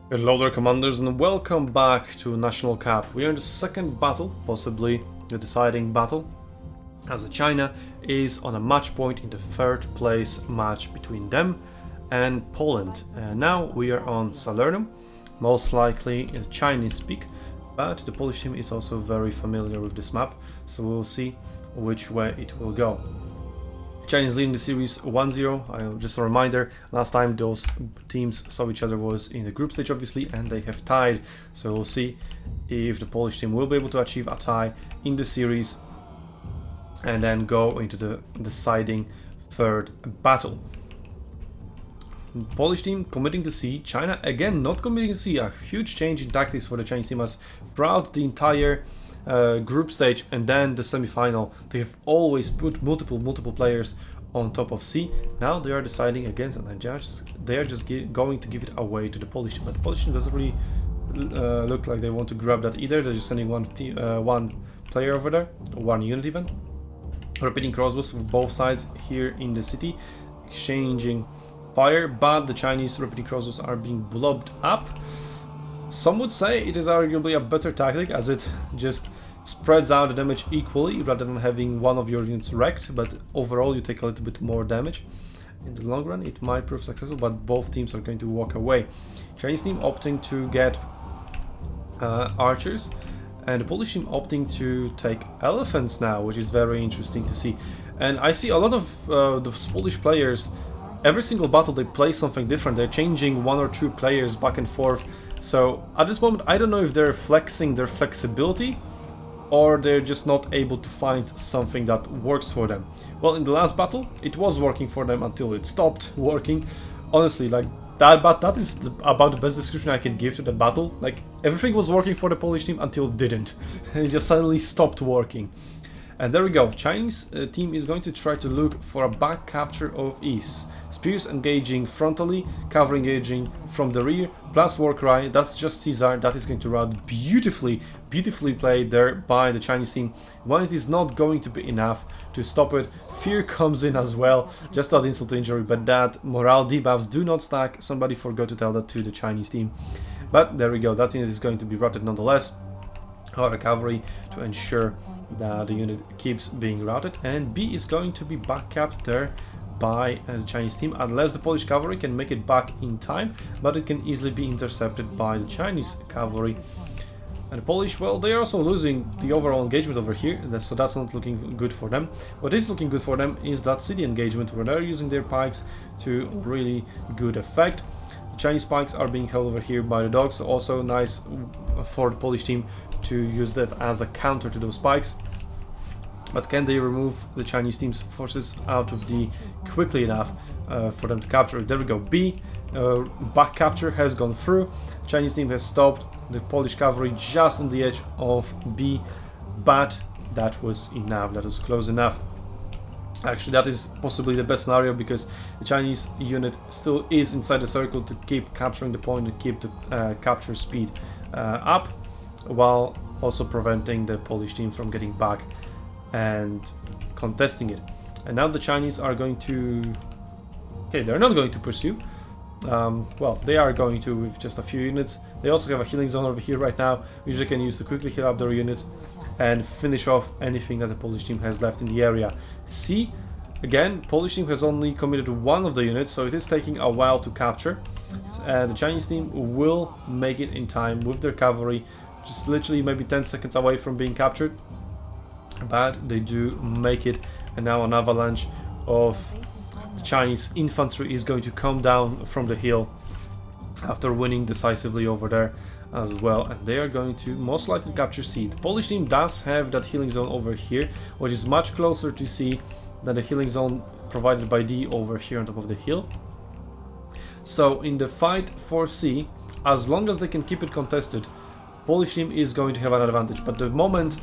Hello there, commanders, and welcome back to National Cup. We are in the second battle, possibly the deciding battle, as China is on a match point in the third place match between them and Poland. Now we are on Salernum, most likely in Chinese speak, but the Polish team is also very familiar with this map, so we'll see which way it will go. Chinese leading the series 1-0. Just a reminder, last time those teams saw each other was in the group stage, obviously, and they have tied. So we'll see if the Polish team will be able to achieve a tie in the series and then go into the deciding third battle. Polish team committing to C, China again not committing to C. A huge change in tactics for the Chinese team, as throughout the entire group stage and then the semi-final they have always put multiple players on top of C. Now they are deciding against, and they are just going to give it away to the Polish team, but the Polish team doesn't really look like they want to grab that either. They're just sending one player over there, one unit even, repeating crossbows from both sides here in the city, exchanging fire, but the Chinese repeating crossbows are being blobbed up. Some would say it is arguably a better tactic, as it just spreads out the damage equally rather than having one of your units wrecked, but overall you take a little bit more damage. In the long run it might prove successful, but both teams are going to walk away. Chinese team opting to get archers, and the Polish team opting to take elephants now, which is very interesting to see. And I see a lot of the Polish players, every single battle they play something different. They're changing one or two players back and forth. So at this moment I don't know if they're flexing their flexibility or they're just not able to find something that works for them. Well, in the last battle it was working for them until it stopped working. Honestly, like that is about the best description I can give to the battle. Like, everything was working for the Polish team until it didn't. It just suddenly stopped working. And there we go. Chinese team is going to try to look for a back capture of East. Spears engaging frontally, cavalry engaging from the rear, plus war cry. That's just Caesar. That is going to run beautifully played there by the Chinese team. When it is not going to be enough to stop it, fear comes in as well. Just add insult to injury, but that morale debuffs do not stack. Somebody forgot to tell that to the Chinese team. But there we go. That unit is going to be routed nonetheless. However, cavalry to ensure that the unit keeps being routed, and B is going to be back capped there by the Chinese team, unless the Polish cavalry can make it back in time, but it can easily be intercepted by the Chinese cavalry. And the Polish, well, they are also losing the overall engagement over here, so that's not looking good for them. What is looking good for them is that city engagement, where they're using their pikes to really good effect. The Chinese pikes are being held over here by the dogs, so also nice for the Polish team to use that as a counter to those pikes. But can they remove the Chinese team's forces out of D quickly enough for them to capture it? There we go. B, back capture has gone through. Chinese team has stopped the Polish cavalry just on the edge of B, but that was enough. That was close enough. Actually, that is possibly the best scenario, because the Chinese unit still is inside the circle to keep capturing the point and keep the capture speed up, while also preventing the Polish team from getting back and contesting it. And now the Chinese are going to... Okay, they're not going to pursue. Well, they are going to with just a few units. They also have a healing zone over here right now, which they can use to quickly heal up their units and finish off anything that the Polish team has left in the area. C, again, Polish team has only committed one of the units, so it is taking a while to capture. The Chinese team will make it in time with their cavalry, just literally maybe 10 seconds away from being captured. But they do make it, and now an avalanche of the Chinese infantry is going to come down from the hill after winning decisively over there as well, and they are going to most likely capture C. The Polish team does have that healing zone over here, which is much closer to C than the healing zone provided by D over here on top of the hill. So in the fight for C, as long as they can keep it contested, Polish team is going to have an advantage. But the moment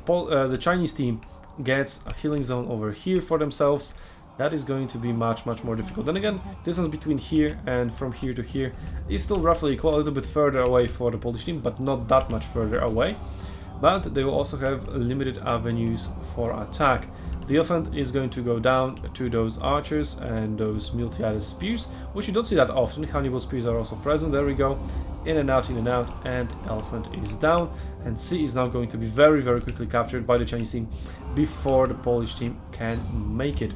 the Chinese team gets a healing zone over here for themselves, that is going to be much more difficult. Then again, distance between here and from here to here is still roughly equal, a little bit further away for the Polish team, but not that much further away. But they will also have limited avenues for attack. The elephant is going to go down to those archers and those multi-added spears, which you don't see that often. Hannibal spears are also present. There we go. In and out, and elephant is down. And C is now going to be very, very quickly captured by the Chinese team before the Polish team can make it.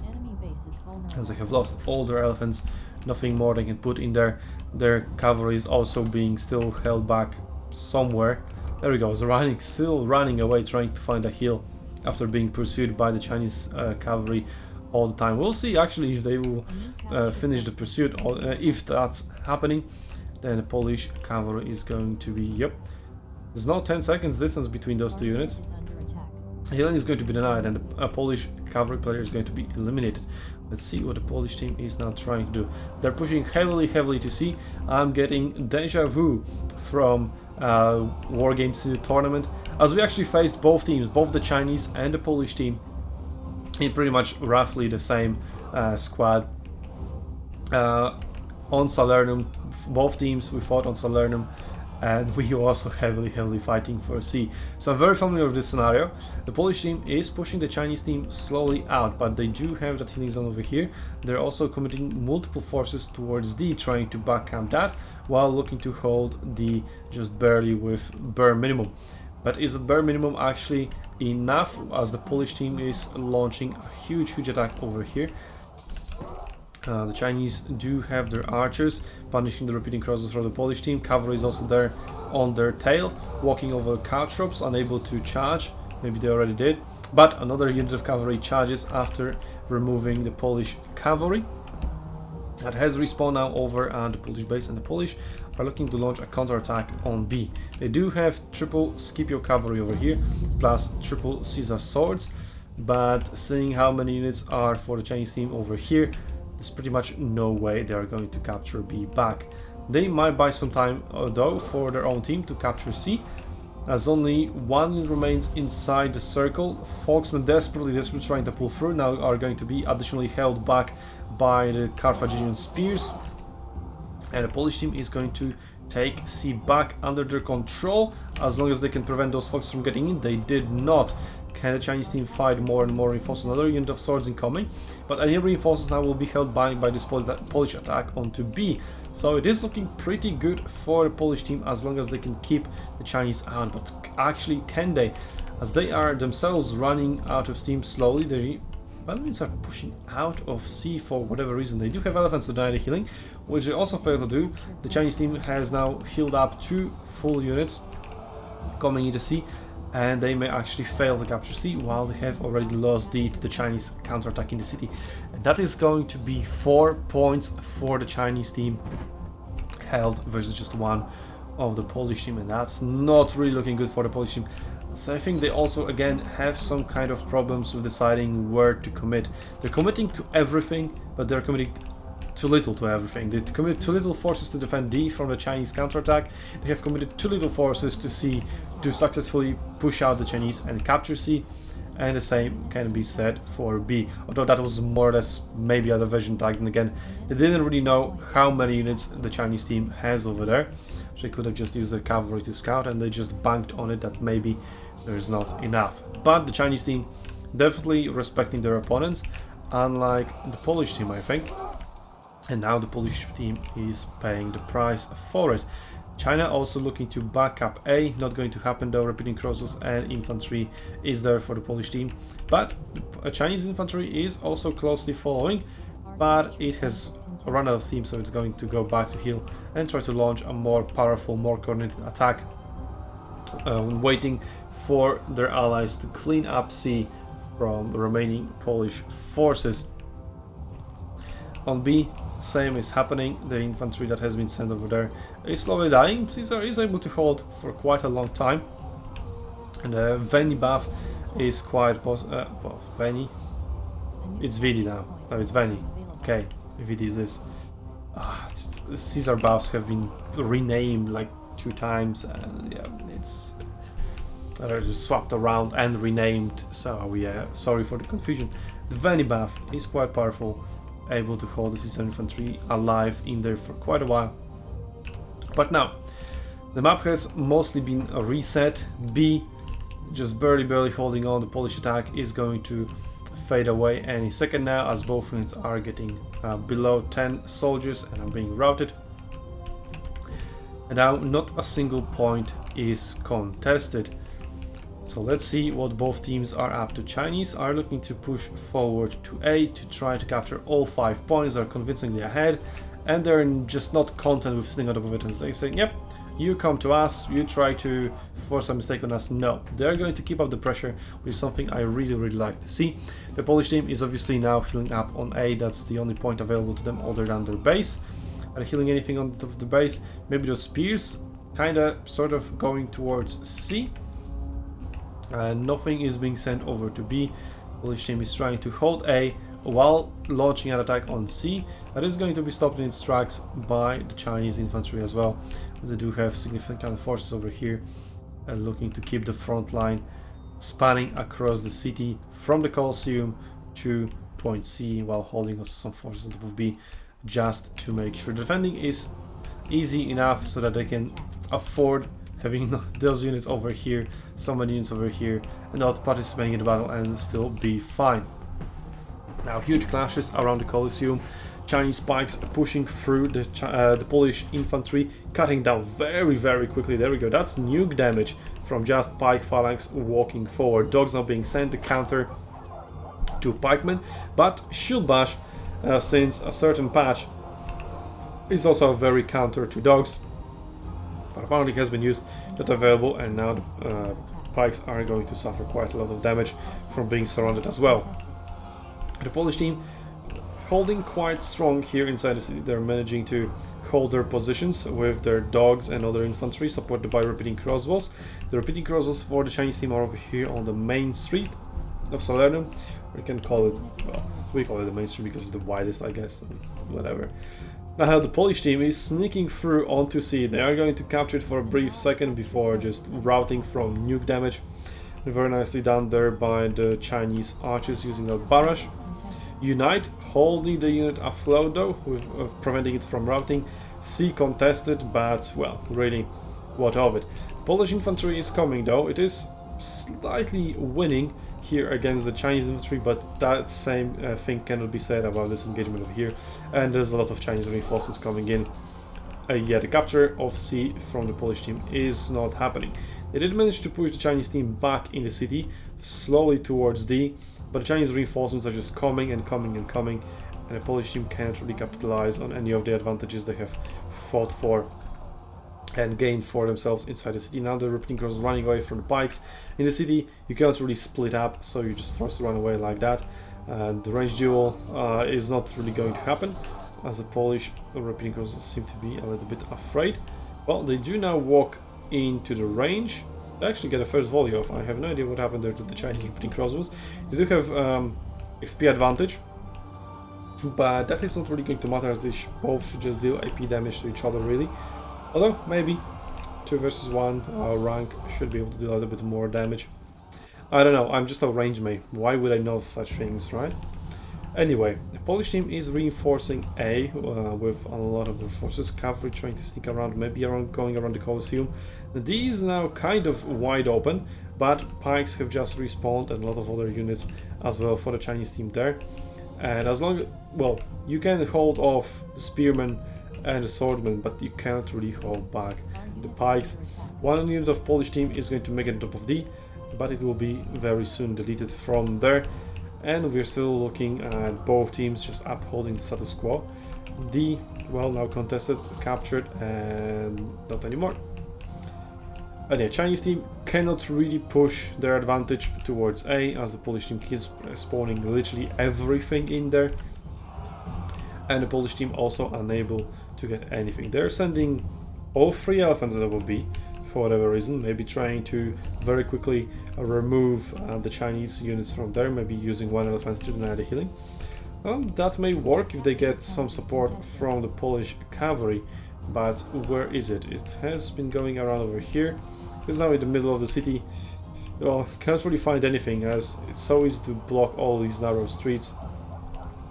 As they have lost all their elephants, nothing more they can put in there. Their cavalry is also being still held back somewhere. There we go, still running away, trying to find a hill after being pursued by the Chinese cavalry all the time. We'll see actually if they will finish the pursuit, or if that's happening. Then the Polish cavalry is going to be, yep. There's no 10 seconds distance between those two units. Healing is going to be denied and a Polish cavalry player is going to be eliminated. Let's see what the Polish team is now trying to do. They're pushing heavily to C. I'm getting deja vu from War Games tournament, as we actually faced both teams, both the Chinese and the Polish team, in pretty much roughly the same squad. On Salernum, both teams we fought on Salernum, and we were also heavily fighting for C. So I'm very familiar with this scenario. The Polish team is pushing the Chinese team slowly out, but they do have that healing zone over here. They're also committing multiple forces towards D, trying to backcamp that, while looking to hold D just barely with bare minimum. But is the bare minimum actually enough, as the Polish team is launching a huge attack over here? The Chinese do have their archers punishing the repeating crosses from the Polish team. Cavalry is also there on their tail, walking over caltrops, unable to charge. Maybe they already did. But another unit of cavalry charges after removing the Polish cavalry. That has respawned now over at the Polish base, and the Polish are looking to launch a counterattack on B. They do have triple Scipio cavalry over here, plus triple Caesar swords. But seeing how many units are for the Chinese team over here, there's pretty much no way they are going to capture B back. They might buy some time though for their own team to capture C, as only one unit remains inside the circle. Folksmen desperately trying to pull through now are going to be additionally held back by the Carthaginian spears, and the Polish team is going to take C back under their control as long as they can prevent those Foxes from getting in. They did not. Can the Chinese team fight more and more reinforcements? Another unit of swords incoming, but any reinforcements now will be held back by this Polish attack onto B. So it is looking pretty good for the Polish team as long as they can keep the Chinese out. But actually, can they? As they are themselves running out of steam slowly, the Balloons are pushing out of C for whatever reason. They do have elephants to deny the healing, which they also fail to do. The Chinese team has now healed up 2 full units coming into C, and they may actually fail to capture C while they have already lost D to the Chinese counterattack in the city. And that is going to be 4 points for the Chinese team held versus just 1 of the Polish team, and that's not really looking good for the Polish team. So I think they also again have some kind of problems with deciding where to commit. They're committing to everything, but they're committing too little to everything. They commit too little forces to defend D from the Chinese counterattack. They have committed too little forces to C to successfully push out the Chinese and capture C. And the same can be said for B, although that was more or less maybe a diversion tag. And again, they didn't really know how many units the Chinese team has over there. They could have just used their cavalry to scout, and they just banked on it that maybe there's not enough. But the Chinese team definitely respecting their opponents, unlike the Polish team, I think. And now the Polish team is paying the price for it. China also looking to back up A, not going to happen though. Repeating crosses and infantry is there for the Polish team, but Chinese infantry is also closely following, but it has run out of steam, so it's going to go back to heal and try to launch a more powerful, more coordinated attack, waiting for their allies to clean up C from the remaining Polish forces. On B, same is happening. The infantry that has been sent over there is slowly dying. Caesar is able to hold for quite a long time, and Veni buff is quite well, Veni, it's Vidi now. No, it's Veni. Okay, Vidi is this. Caesar buffs have been renamed like 2 times, and yeah, it's just swapped around and renamed. So yeah, sorry for the confusion. The Veni buff is quite powerful, able to hold the Caesar infantry alive in there for quite a while. But now the map has mostly been reset. B just barely holding on. The Polish attack is going to fade away any second now, as both units are getting below 10 soldiers and are being routed. And now not a single point is contested. So let's see what both teams are up to. Chinese are looking to push forward to A to try to capture all 5 points. They're convincingly ahead, and they're just not content with sitting on top of it and they say, yep, you come to us, you try to force a mistake on us. No, they're going to keep up the pressure, which is something I really like to see. The Polish team is obviously now healing up on A. That's the only point available to them other than their base. Are healing anything on the top of the base? Maybe those spears, kinda sort of going towards C. Nothing is being sent over to B. Polish team is trying to hold A while launching an attack on C. That is going to be stopped in its tracks by the Chinese infantry as well, as they do have significant forces over here and looking to keep the front line spanning across the city from the Colosseum to point C, while holding also some forces on top of B, just to make sure defending is easy enough so that they can afford having those units over here, so many units over here, and not participating in the battle and still be fine. Now huge clashes around the Colosseum. Chinese pikes pushing through the Polish infantry, cutting down very quickly. There we go, that's nuke damage from just pike phalanx walking forward. Dogs now being sent to counter to pikemen, but shield bash, since a certain patch is also very counter to dogs, but apparently has been used, not available, and now the pikes are going to suffer quite a lot of damage from being surrounded as well. The Polish team holding quite strong here inside the city. They're managing to hold their positions with their dogs and other infantry supported by repeating crossbows. The repeating crossbows for the Chinese team are over here on the main street of Salernum. We can call it, well, we call it the main street because it's the widest, I guess, whatever. Now the Polish team is sneaking through onto C. They are going to capture it for a brief second before just routing from nuke damage. Very nicely done there by the Chinese archers using that barrage. Unite, holding the unit afloat though, with preventing it from routing. C contested, but well, really, what of it. Polish infantry is coming though. It is slightly winning here against the Chinese infantry, but that same thing cannot be said about this engagement over here, and there's a lot of Chinese reinforcements coming in. Yeah, the capture of C from the Polish team is not happening. They did manage to push the Chinese team back in the city, slowly towards D, but the Chinese reinforcements are just coming, and the Polish team can't really capitalize on any of the advantages they have fought for and gained for themselves inside the city. Now the repeating cross running away from the pikes. In the city, you cannot really split up, so you're just forced to run away like that. And the range duel is not really going to happen, as the Polish repeating crosses seem to be a little bit afraid. Well, they do now walk into the range. They actually get a first volley off. I have no idea what happened there to the Chinese repeating crossbows. They do have XP advantage, but that is not really going to matter, as they both should just deal AP damage to each other, really. Although, maybe 2 versus 1 rank should be able to do a little bit more damage. I don't know, I'm just a range mate. Why would I know such things, right? Anyway, the Polish team is reinforcing A with a lot of their forces. Cavalry trying to sneak around, maybe going around the Colosseum. The D is now kind of wide open, but pikes have just respawned and a lot of other units as well for the Chinese team there. And as long, well, you can hold off the spearmen and the swordmen, but you can't really hold back the pikes. One unit of Polish team is going to make it on top of D, but it will be very soon deleted from there. And we're still looking at both teams just upholding the status quo. D, well, now contested, captured, and not anymore. And yeah, Chinese team cannot really push their advantage towards A, as the Polish team keeps spawning literally everything in there. And the Polish team also unable to get anything. They're sending all 3 elephants that will be, for whatever reason, maybe trying to very quickly remove the Chinese units from there, maybe using 1 elephant to deny the healing. That may work if they get some support from the Polish cavalry, but where is it? It has been going around over here. It's now in the middle of the city. Well, can't really find anything, as it's so easy to block all these narrow streets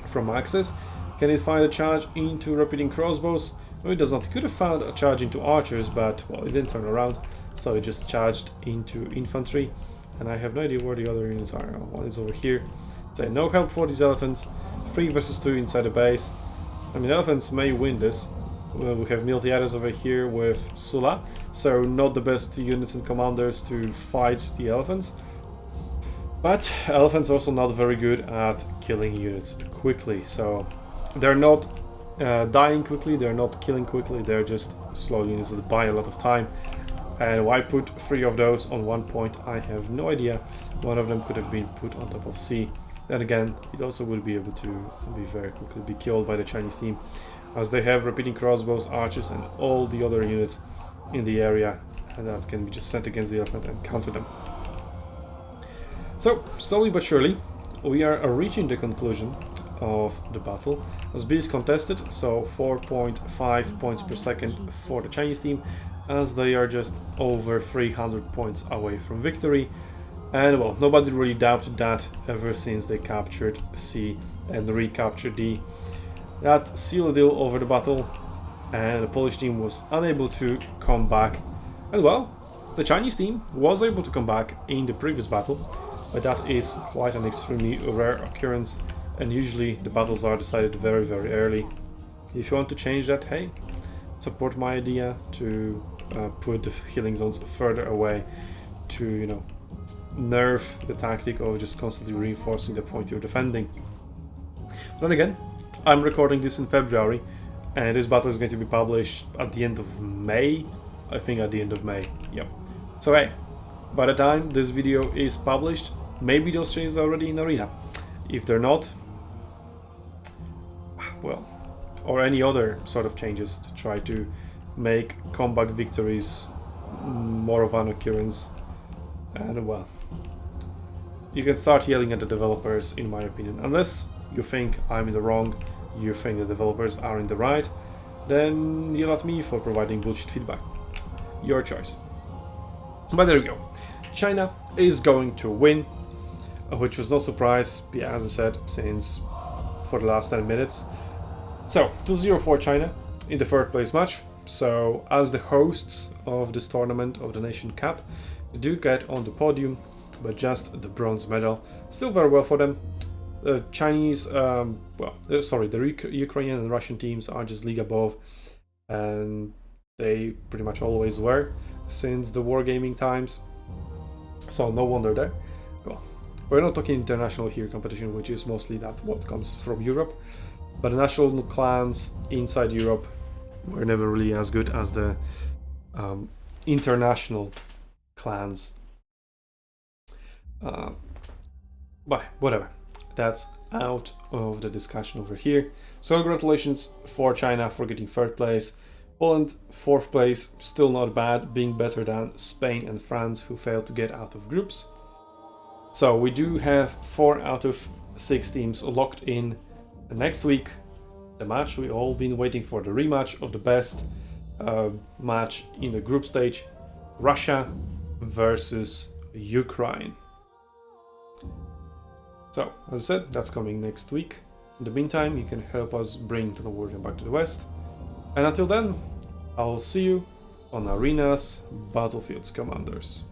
from access. Can it find a charge into repeating crossbows? No, it does not. It could have found a charge into archers, but well, it didn't turn around, so it just charged into infantry. And I have no idea where the other units are. One is over here. Say no help for these elephants. 3 versus 2 inside the base. I mean, elephants may win this. We have Miltiades over here with Sula, so not the best units and commanders to fight the elephants. But elephants also not very good at killing units quickly, so they're not dying quickly, they're not killing quickly, they're just slow units that buy a lot of time. And why put 3 of those on one point, I have no idea. One of them could have been put on top of C. Then again, it also would be able to be very quickly be killed by the Chinese team, as they have repeating crossbows, archers and all the other units in the area, and that can be just sent against the elephant and counter them. So, slowly but surely, we are reaching the conclusion of the battle, as B is contested, so 4.5 points per second for the Chinese team, as they are just over 300 points away from victory. And well, nobody really doubted that ever since they captured C and recaptured D. That sealed the deal over the battle, and the Polish team was unable to come back. And well, the Chinese team was able to come back in the previous battle, but that is quite an extremely rare occurrence, and usually the battles are decided very, very early. If you want to change that, hey, support my idea to put the healing zones further away, to, you know, nerf the tactic of just constantly reinforcing the point you're defending. Then again, I'm recording this in February, and this battle is going to be published at the end of May. I think at the end of May, yep. So hey, by the time this video is published, maybe those changes are already in Arena. If they're not, well, or any other sort of changes to try to make comeback victories more of an occurrence. And well, you can start yelling at the developers, in my opinion. Unless you think I'm in the wrong, you think the developers are in the right, then yell at me for providing bullshit feedback. Your choice. But there you go. China is going to win, which was no surprise, yeah, as I said, since for the last 10 minutes. So, 2-0 for China in the third place match. So, as the hosts of this tournament of the Nation Cup, they do get on the podium, but just the bronze medal. Still very well for them. The Chinese, the Ukrainian and Russian teams are just league above, and they pretty much always were since the wargaming times. So no wonder there. Well, we're not talking international here competition, which is mostly that what comes from Europe, but the national clans inside Europe were never really as good as the international clans. But whatever, that's out of the discussion over here. So congratulations for China for getting third place. Poland fourth place, still not bad, being better than Spain and France, who failed to get out of groups. So we do have 4 out of 6 teams locked in. And next week, the match we've all been waiting for, the rematch of the best match in the group stage, Russia versus Ukraine. So, as I said, that's coming next week. In the meantime, you can help us bring the wargame back to the West. And until then, I'll see you on Arena's Battlefields Commanders.